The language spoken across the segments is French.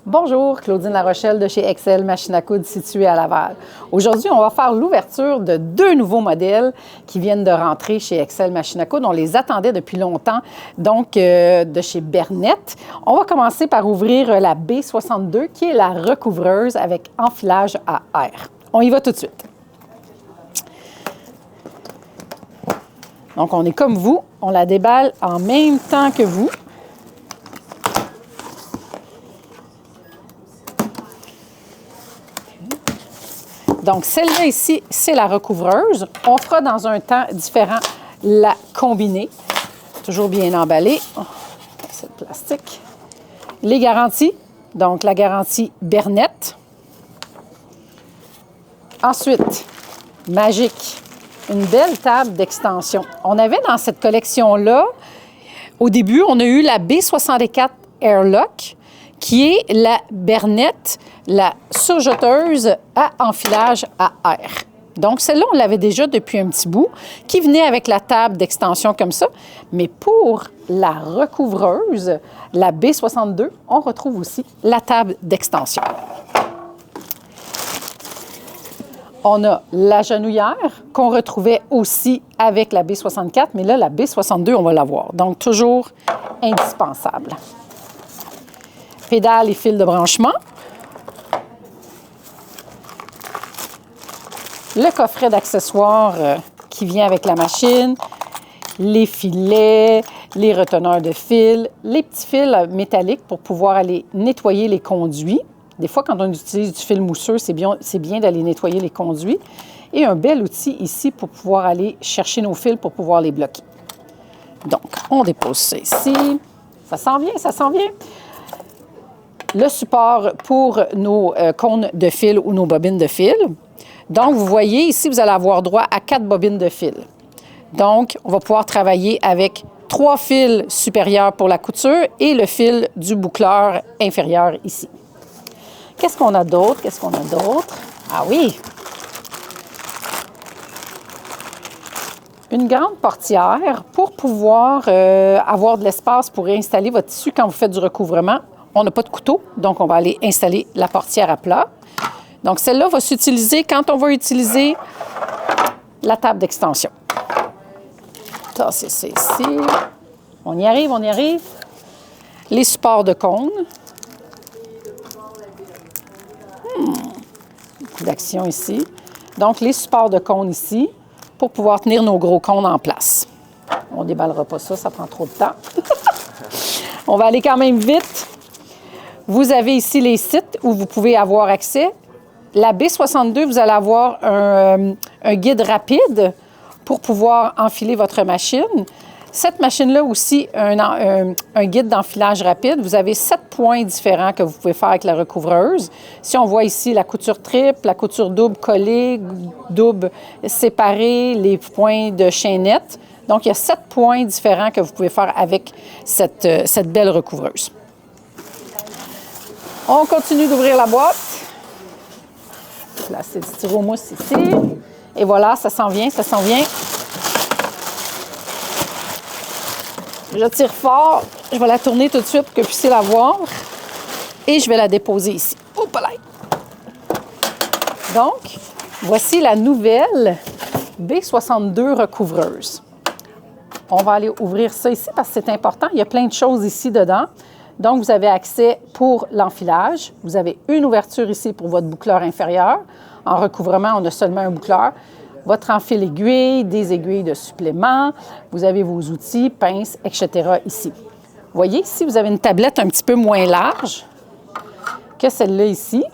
Bonjour, Claudine Larochelle de chez Excel Machine à coudre située à Laval. Aujourd'hui, on va faire l'ouverture de 2 nouveaux modèles qui viennent de rentrer chez Excel Machine à coudre. On les attendait depuis longtemps, donc de chez Bernette. On va commencer par ouvrir la B62 qui est la recouvreuse avec enfilage à air. On y va tout de suite. Donc, on est comme vous, on la déballe en même temps que vous. Donc, celle-là ici, c'est la recouvreuse. On fera dans un temps différent la combinée. Toujours bien emballée. Oh, c'est le plastique. Les garanties. Donc, la garantie Bernette. Ensuite, Magique. Une belle table d'extension. On avait dans cette collection-là, au début, on a eu la B64 Airlock, qui est la Bernette, la surjeteuse à enfilage à air. Donc, celle-là, on l'avait déjà depuis un petit bout, qui venait avec la table d'extension comme ça. Mais pour la recouvreuse, la B62, on retrouve aussi la table d'extension. On a la genouillère qu'on retrouvait aussi avec la B64, mais là, la B62, on va l'avoir. Donc, toujours indispensable. Pédales et fils de branchement. Le coffret d'accessoires qui vient avec la machine. Les filets, les reteneurs de fils, les petits fils métalliques pour pouvoir aller nettoyer les conduits. Des fois, quand on utilise du fil mousseux, c'est bien d'aller nettoyer les conduits. Et un bel outil ici pour pouvoir aller chercher nos fils pour pouvoir les bloquer. Donc, on dépose ça ici. Ça s'en vient, ça s'en vient. Le support pour nos cônes de fil ou nos bobines de fil. Donc, vous voyez, ici, vous allez avoir droit à 4 bobines de fil. Donc, on va pouvoir travailler avec 3 fils supérieurs pour la couture et le fil du boucleur inférieur ici. Qu'est-ce qu'on a d'autre? Qu'est-ce qu'on a d'autre? Ah oui! Une grande portière pour pouvoir avoir de l'espace pour installer votre tissu quand vous faites du recouvrement. On n'a pas de couteau, donc on va aller installer la portière à plat. Donc, celle-là va s'utiliser quand on va utiliser la table d'extension. Ça, c'est ça ici. On y arrive, on y arrive. Les supports de cône. Beaucoup d'action ici. Donc, les supports de cône ici pour pouvoir tenir nos gros cônes en place. On ne déballera pas ça, ça prend trop de temps. On va aller quand même vite. Vous avez ici les sites où vous pouvez avoir accès. La B62, vous allez avoir un guide rapide pour pouvoir enfiler votre machine. Cette machine-là aussi, un guide d'enfilage rapide. Vous avez 7 points différents que vous pouvez faire avec la recouvreuse. Si on voit ici la couture triple, la couture double collée, double séparée, les points de chaînette. Donc, il y a 7 points différents que vous pouvez faire avec cette belle recouvreuse. On continue d'ouvrir la boîte. Placer du styromousse ici. Et voilà, ça s'en vient, ça s'en vient. Je tire fort. Je vais la tourner tout de suite pour que vous puissiez la voir. Et je vais la déposer ici. Oups là. Donc, voici la nouvelle B62 recouvreuse. On va aller ouvrir ça ici parce que c'est important. Il y a plein de choses ici dedans. Donc, vous avez accès pour l'enfilage. Vous avez une ouverture ici pour votre boucleur inférieur. En recouvrement, on a seulement un boucleur. Votre enfil aiguille, des aiguilles de supplément. Vous avez vos outils, pinces, etc. ici. Vous voyez, ici, vous avez une tablette un petit peu moins large que celle-là ici.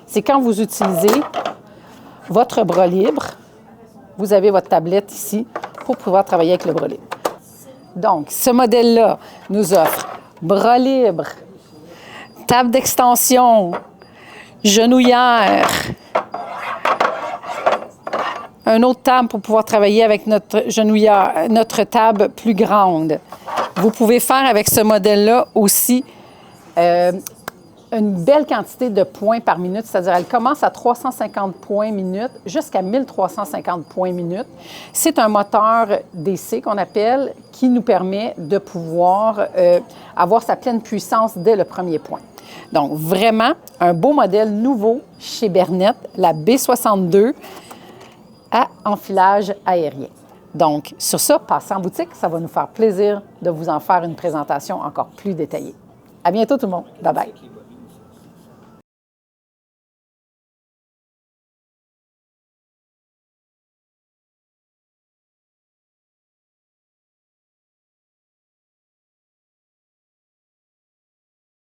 C'est quand vous utilisez votre bras libre, vous avez votre tablette ici pour pouvoir travailler avec le bras libre. Donc, ce modèle-là nous offre bras libre, table d'extension, genouillère, un autre table pour pouvoir travailler avec notre genouillère, notre table plus grande. Vous pouvez faire avec ce modèle-là aussi une belle quantité de points par minute, c'est-à-dire elle commence à 350 points minute jusqu'à 1350 points minute. C'est un moteur DC qu'on appelle qui nous permet de pouvoir avoir sa pleine puissance dès le premier point. Donc, vraiment, un beau modèle nouveau chez Bernette, la B62 à enfilage aérien. Donc, sur ça, passez en boutique. Ça va nous faire plaisir de vous en faire une présentation encore plus détaillée. À bientôt tout le monde. Bye bye.